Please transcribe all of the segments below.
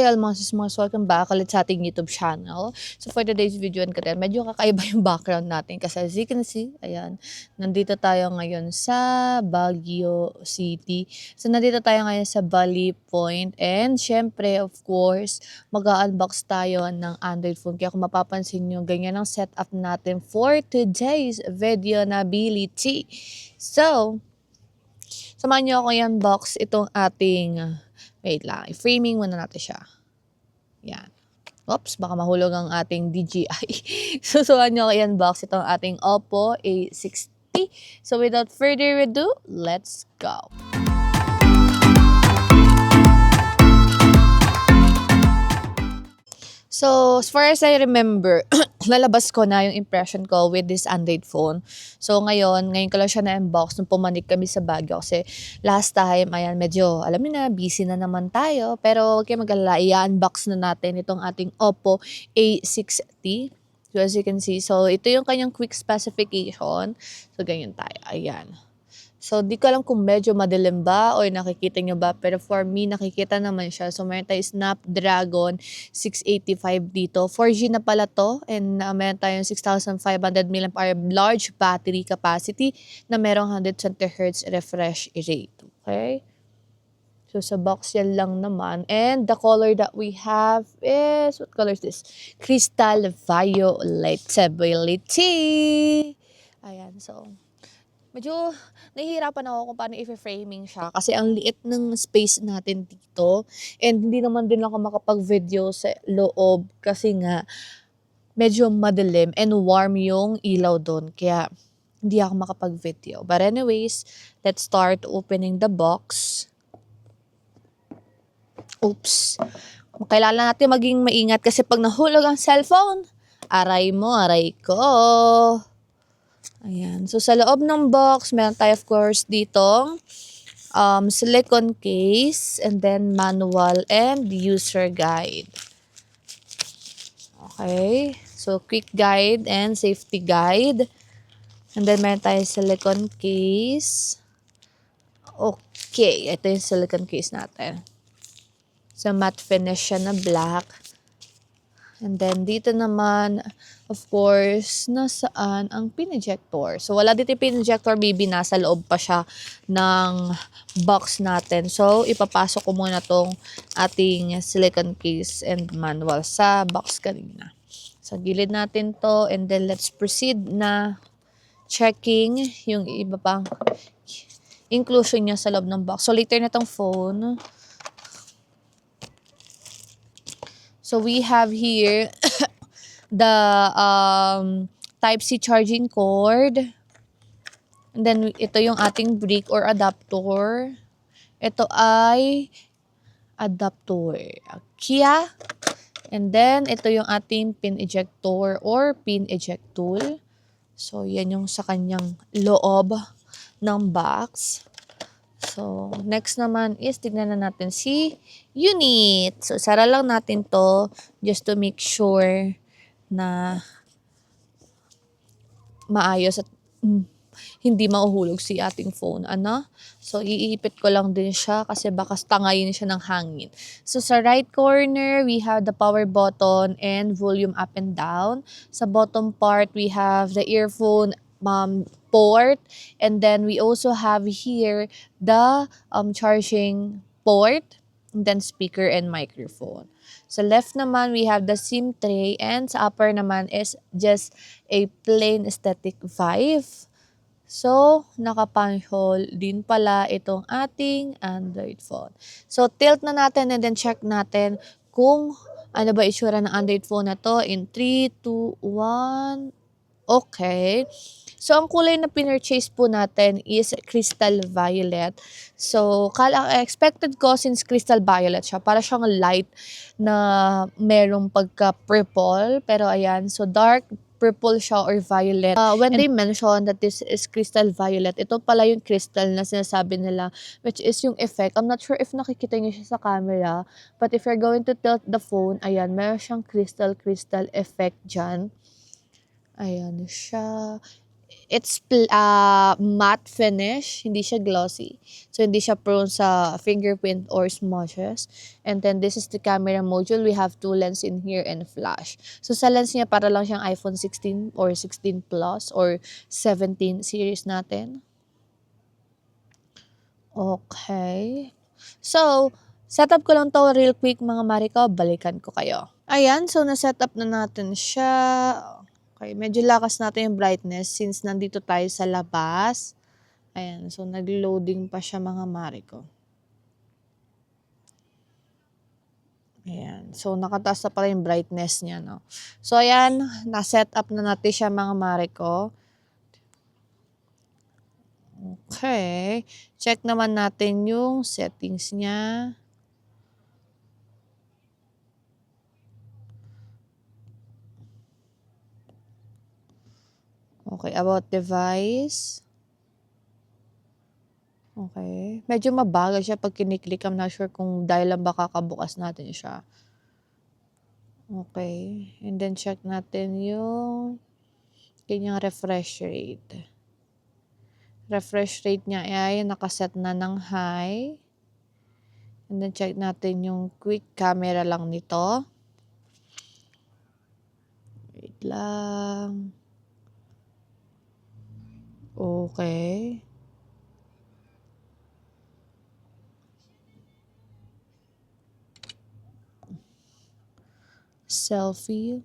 Royal Monsis, welcome back ulit sa ating YouTube channel. So for today's video and content, medyo kakaiba yung background natin kasi as you can see, ayan, nandito tayo ngayon sa Baguio City. So nandito tayo ngayon sa Valley Point and syempre of course, mag-unbox tayo ng Android phone. Kaya kung mapapansin nyo, ganyan ang setup natin for today's video na ability. So, samahan nyo ako i-unbox itong ating wait lang, i-framing muna natin siya. Yan. Oops, baka mahulog ang ating DJI. Susuhan nyo ako i-unbox itong ating Oppo A60. So without further ado, let's go. So, as far as I remember, nalabas ko na yung impression ko with this Android phone. So, ngayon ko lang siya na-unbox nung pumanik kami sa Baguio. Kasi last time, ayan, medyo, alam niyo na, busy na naman tayo. Pero, huwag kayo mag-alala, i-unbox na natin itong ating Oppo A60. So, as you can see, so, ito yung kanyang quick specification. So, ganyan tayo. Ayan. So, di ko alam kung medyo madilim ba or nakikita nyo ba. Pero for me, nakikita naman siya. So, meron tayo Snapdragon 685 dito. 4G na pala to. And meron tayong 6,500 mAh large battery capacity na merong 120Hz refresh rate. Okay? So, sa box yan lang naman. And the color that we have is, what color is this? Crystal Violet. Ayan, so medyo nahihirapan ako kung paano i-framing siya kasi ang liit ng space natin dito and hindi naman din ako makapag-video sa loob kasi nga medyo madilim and warm yung ilaw doon kaya hindi ako makapag-video. But anyways, let's start opening the box. Oops. Kailangan natin maging maingat kasi pag nahulog ang cellphone, aray mo, aray ko. Ayan. So, sa loob ng box, meron tayo, of course, ditong silicone case, and then manual and user guide. Okay. So, quick guide and safety guide. And then, meron tayo silicone case. Okay. Ito yung silicone case natin. So, matte finish siya na black. And then, dito naman, of course, nasaan ang pin ejector. So, wala dito yung pin ejector, baby. Nasa loob pa siya ng box natin. So, ipapasok ko muna tong ating silicone case and manual sa box kanina. So, gilid natin to. And then, let's proceed na checking yung iba pang inclusion niya sa loob ng box. So, later na tong phone. So, we have here the Type-C charging cord. And then, ito yung ating brick or adapter. Ito ay adapter. Kia. And then, ito yung ating pin ejector or pin eject tool. So, yan yung sa kanyang loob ng box. So, next naman is, tignan na natin si unit. So, sara lang natin to just to make sure na maayos at hindi mauhulog si ating phone. Ano? So, iipit ko lang din siya kasi baka tangayin siya ng hangin. So, sa right corner, we have the power button and volume up and down. Sa bottom part, we have the earphone port, and then we also have here the charging port, and then speaker and microphone. Sa left naman, we have the SIM tray, and sa upper naman is just a plain aesthetic vibe. So, naka-punch hole din pala itong ating Android phone. So, tilt na natin and then check natin kung ano ba itsura ng Android phone na to in 3, 2, 1. Okay. So, ang kulay na pinurchase po natin is Crystal Violet. So, expected ko since Crystal Violet siya, para siyang light na merong pagka-purple. Pero ayan, so dark purple siya or violet. When they mention that this is Crystal Violet, ito pala yung crystal na sinasabi nila, which is yung effect. I'm not sure if nakikita niyo siya sa camera, but if you're going to tilt the phone, ayan, meron siyang crystal effect dyan. Ayan siya. It's matte finish, hindi siya glossy. So, hindi siya prone sa fingerprint or smudges. And then, this is the camera module. We have 2 lens in here and flash. So, sa lens niya, para lang siyang iPhone 16 or 16 Plus or 17 series natin. Okay. So, setup ko lang to real quick mga Mariko. Balikan ko kayo. Ayan, so na-setup na natin siya. Okay, medyo lakas natin yung brightness since nandito tayo sa labas. Ayan, so nag-loading pa siya mga Mariko. Ayan, so nakataas na pala yung brightness niya, no? So ayan, na-set up na natin siya mga Mariko. Okay, check naman natin yung settings niya. Okay, about device. Okay. Medyo mabagal siya pag kiniklik. I'm not sure kung dahil lang ba kakabukas natin siya. Okay. And then check natin yung kanyang refresh rate. Refresh rate niya ay nakaset na ng high. And then check natin yung quick camera lang nito. Wait lang. Okay. Selfie.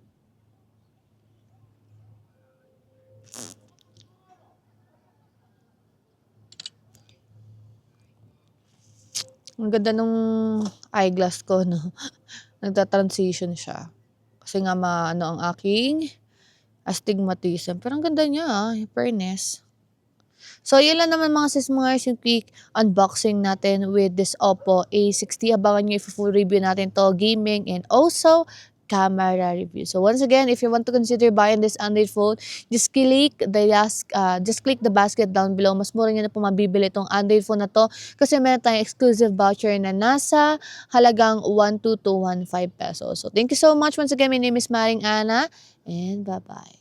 Ang ganda nung eyeglass ko, no? Nagta-transition siya. Kasi nga ano ang aking astigmatism. Pero ang ganda niya, fairness. So, yun lang naman mga sis mga yung quick unboxing natin with this Oppo A60. Abangan nyo if full review natin to, gaming and also camera review. So once again, if you want to consider buying this Android phone, just click the basket down below. Mas mura nyo na po mabibili itong Android phone na to kasi meron tayong exclusive voucher na nasa halagang 12,215 pesos. So thank you so much once again. My name is Maring Ana and bye-bye.